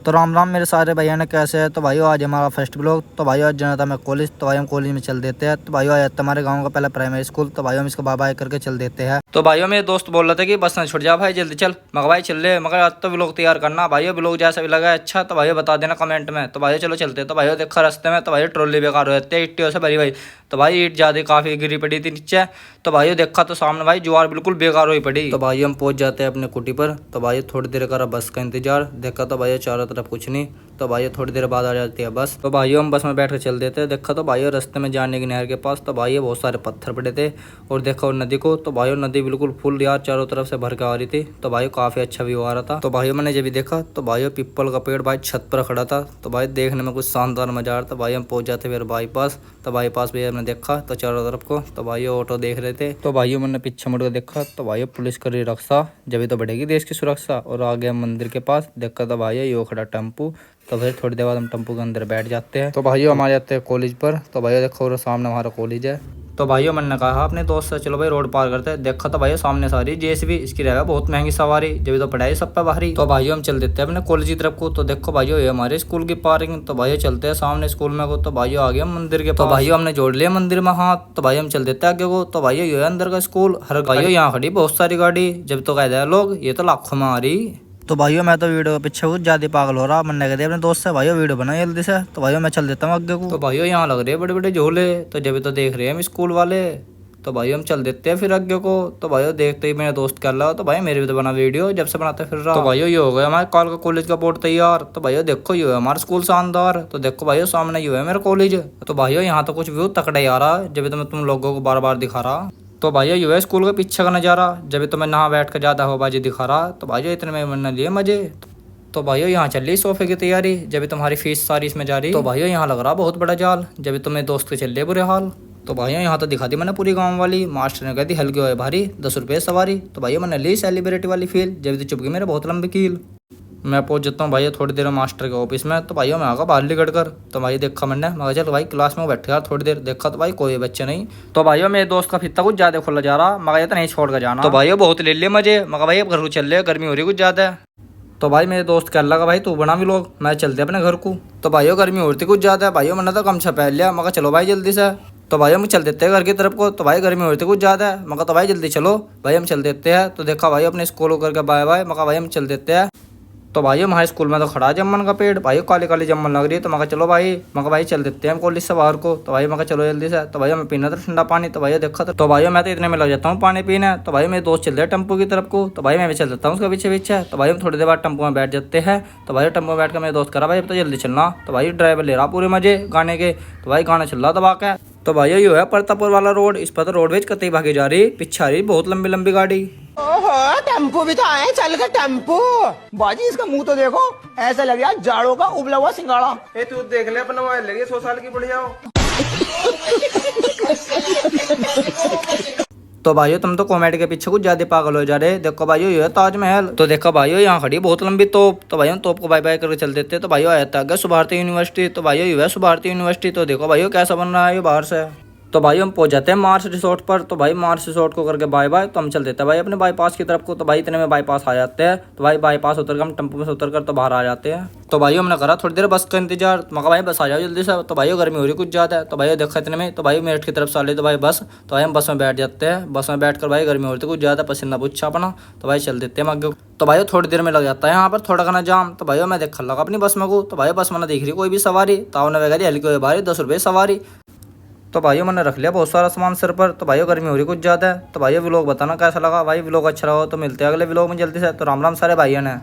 तो राम राम मेरे सारे भैया ने कैसे है। तो भाइयों आज हमारा फर्स्ट ब्लॉग। तो भाइयों आज जाना था मैं कॉलेज। तो भाई हम कॉलेज में चल देते हैं। तो भाइयों आज हमारे गांव का पहला प्राइमरी स्कूल। तो भाइयों हम इसको बाय बाय करके चल देते हैं। तो भाइयों मेरे दोस्त बोल रहे थे कि बस ना छुट जा भाई, जल्दी चल। मगर भाई चल ले, मगर आज तो ब्लॉग तैयार करना भाइयों। ब्लॉग जैसा भी लगा अच्छा तो भाइयों बता देना कमेंट में। तो भाइयों चलो चलते। तो भाइयों देखा रास्ते में तो भाई ट्रॉली बेकार हो जाती है ईंटों से भरी भाई। तो भाई ईंट ज्यादा काफी गिरी पड़ी थी नीचे। तो भाइयों देखा तो सामने भाई ज्वार बिल्कुल बेकार हुई पड़ी। तो भाई हम पहुंच जाते हैं अपने कुटी पर। तो भाई थोड़ी देर करा बस का इंतजार। देखा तो भाई चारों तरफ कुछ नहीं। तो भाई थोड़ी देर बाद आ जाती है बस। तो भाइयों हम बस में बैठ कर चल देते हैं। देखा तो भाइयों रास्ते में जाने की नहर के पास तो भाई बहुत सारे पत्थर पड़े थे। और देखा और नदी को तो भाइयों नदी बिल्कुल फुल यार चारों तरफ से भर के आ रही थी। तो भाई काफी अच्छा व्यू आ रहा था। तो भाइयों मैंने जब भी देखा तो भाइयों पीपल का पेड़ भाई छत पर खड़ा था। तो भाई देखने में कुछ शानदार मजा आ रहा था। भाई हम पहुंच जाते फिर बाईपास। तो बाईपास भी हमने देखा तो चारों तरफ को। तो भाइयों ऑटो देख रहे थे। तो भाइयों मैंने पीछे मुड़ कर देखा तो भाइयों पुलिस कर रक्षा जब तो बढ़ेगी देश की सुरक्षा। और आगे मंदिर के पास देखा तो भाइयों यो खड़ा टेम्पू। तो फिर थोड़ी देर बाद हम टेम्पू के अंदर बैठ जाते हैं। तो भाइयों हम आ जाते हैं कॉलेज पर। तो भाइयों देखो सामने हमारा कॉलेज है। तो भाइयों मैंने कहा अपने दोस्त से चलो भाई रोड पार करते हैं। देखा तो भाइयों सामने सारी जेसीबी इसकी रहेगा बहुत महंगी सवारी जब तो पढ़ाई सब पे बाहरी। तो भाइयों हम चल देते हैं अपने कॉलेज की तरफ को। तो देखो भाइयों ये हमारे स्कूल की पार्किंग। तो भाइयों चलते हैं सामने स्कूल में को। तो भाइयों आ गए हम मंदिर के पास। तो भाइयों हमने जोड़ लिया मंदिर में हाथ। तो भाइयों हम चल देते हैं आगे को। तो भाइयों ये अंदर का स्कूल हर भाइयों यहाँ खड़ी बहुत सारी गाड़ी जब तो कहते हैं लोग ये तो लाखों में आ रही। तो भाइयों मैं तो वीडियो के पीछे कुछ ज्यादा पागल हो रहा। मैंने कह दिया अपने दोस्त से भाइयों वीडियो बनाओ जल्दी से। तो भाइयों मैं चल देता हूँ आगे को। तो भाइयों यहाँ लग रहे हैं बड़े बड़े झोले। तो जब तो देख रहे हैं हम स्कूल वाले। तो भाई हम चल देते हैं फिर आगे को। तो भाइयों देखते ही मेरा दोस्त कर रहा तो भाई मेरे भी तो बना वीडियो जब से बनाते फिर रहा। तो भाइयों ये हो गया हमारे कल का कॉलेज का बोर्ड तैयार। तो भाइयों देखो ये है हमारा स्कूल शानदार। तो देखो भाइयों सामने ये है मेरा कॉलेज। तो भाइयों यहाँ तो कुछ व्यू तकड़ा ही आ रहा है जब तो मैं तुम लोगों को बार बार दिखा रहा। तो भाइयों ये है स्कूल के पीछे का नजारा जब तो मैं नहा बैठ कर ज्यादा हवाबाजी दिखा रहा। तो भाइयों इतने में मैंने लिए मजे। तो भाइयों यहाँ चल रही सोफे की तैयारी जब तुम्हारी फीस सारी इसमें जा रही। तो भाइयों यहाँ लग रहा बहुत बड़ा जाल जब तुम्हें दोस्त के चल रहे बुरे हाल। तो भाइयों यहाँ तो दिखा दी मैंने पूरी गांव वाली। मास्टर ने कह दी हल्की हो भारी 10 रुपये सवारी। तो भाइयों मैंने ली सेलिब्रिटी वाली फील जब तो चुप गई मेरे बहुत लंबी कील। मैं पहुंच जाता हूँ भाइयों थोड़ी देर मास्टर के ऑफिस में। तो भाइयों मैं आगा बाहर लिकट कर। तो भाई देखा मैंने मगर चल भाई क्लास में बैठे यार थोड़ी देर। देखा तो भाई कोई बच्चे नहीं। तो भाइयों मेरे दोस्त का फित्ता कुछ ज्यादा खुला जा रहा मगर ये तो नहीं छोड़ कर जाना। तो भाइयों बहुत ले लिए मजे मगर भाई अब घर को चल रहे गर्मी हो रही कुछ ज्यादा। तो भाई मेरे दोस्त कह लगा भाई तू बना भी लोग मैं चलते अपने घर को। तो भाइयों गर्मी हो रही थी कुछ ज्यादा। भाइयों मैंने तो गमछा पहन लिया मगर चलो भाई जल्दी से। तो भाई हम चल देते हैं घर की तरफ को। तो भाई गर्मी हो रही थी कुछ ज्यादा मगर तो भाई जल्दी चलो भाई हम चल देते हैं। तो देखा भाई अपने स्कूल करके बाय बाय मगर भाई हम चल देते हैं। तो भाई हमारे स्कूल में तो खड़ा जम्मन का पेड़ भाई काली काली जम्मन लग रही है। तो मगर चलो भाई मगर भाई चल देते हैं हम कॉलेज से बाहर को। तो भाई मगर चलो जल्दी से। तो भाई हमें पीना था ठंडा पानी। तो भाई देखा तो भाई मैं तो इतने में लग जाता हूँ पानी पीने। तो भाई मेरे दोस्त चल रहे हैं टेम्पो की तरफ को। तो भाई मैं भी चल देता हूँ उसके पीछे पीछे। तो भाई हम थोड़ी देर बाद टेम्पो में बैठ जाते हैं। तो भाई टेम्पो में बैठ कर मेरे दोस्त करा भाई अब तो जल्दी चलना। तो भाई ड्राइवर ले रहा पूरे मजे गाने के। तो भाई गाना चल रहा दबा के। तो भाई ये है प्रतापुर वाला रोड। इस पर तो रोडवेज कतई भागी जा रही पीछे आ रही बहुत लंबी लंबी गाड़ी। ओहो टेम्पो भी तो आए चल के टेम्पो। बाजी इसका मुंह तो देखो ऐसा लग रहा है जाड़ों का उबला हुआ सिंगाड़ा। ए तू देख ले अपना मोबाइल लगे 100 साल की बढ़िया हो। तो भाइयों तुम तो कॉमेडी के पीछे कुछ ज्यादा पागल हो जा रहे। देखो भाइयों ये है ताजमहल। तो देखो भाइयों यहाँ खड़ी बहुत लंबी तोप। तो भाइयों तोप को बाय बाय करके चल देते। तो भाइयों आया था सुभारती यूनिवर्सिटी। तो भाइयों ये है सुभारती यूनिवर्सिटी। तो देखो भाइयों कैसा बन रहा है ये बाहर से। तो भाई हम पहुंच जाते हैं मार्स रिसोर्ट पर। तो भाई मार्स रिसोर्ट को करके बाय बाय। तो हम चल देते हैं भाई अपने बाईपास की तरफ को। तो भाई इतने में बाईपास आ जाते हैं। तो भाई बाईपास उतर कर हम टेम्पो में से उतर कर तो बाहर आ जाते हैं। तो भाई हमने करा थोड़ी देर बस का इंतजार। मगर भाई बस आ जाओ जल्दी से। तो भाई गर्मी हो रही कुछ ज्यादा है। तो भाई देखा इतने में तो भाई मेरठ की तरफ से आ रही तो भाई बस। तो भाई हम बस में बैठ जाते हैं। बस में बैठ कर भाई गर्मी हो रही थी कुछ ज्यादा पसीना पूछा अपना। तो भाई चल देते हैं आगे। तो भाई थोड़ी देर में लग जाता है यहाँ पर थोड़ा घना जाम। तो भाई मैं देखा लगा अपनी बस में को। तो भाई बस में देख रही कोई भी सवारी। ताव ने वगैरह हल्की हो भाई 10 रुपये सवारी। तो भाइयों मैंने रख लिया बहुत सारा सामान सिर पर। तो भाइयों गर्मी हो रही कुछ ज्यादा है। तो भाइयों व्लॉग बताना कैसा लगा। भाई व्लॉग अच्छा लगा तो मिलते हैं अगले व्लॉग में जल्दी से। तो राम राम सारे भाइयों ने।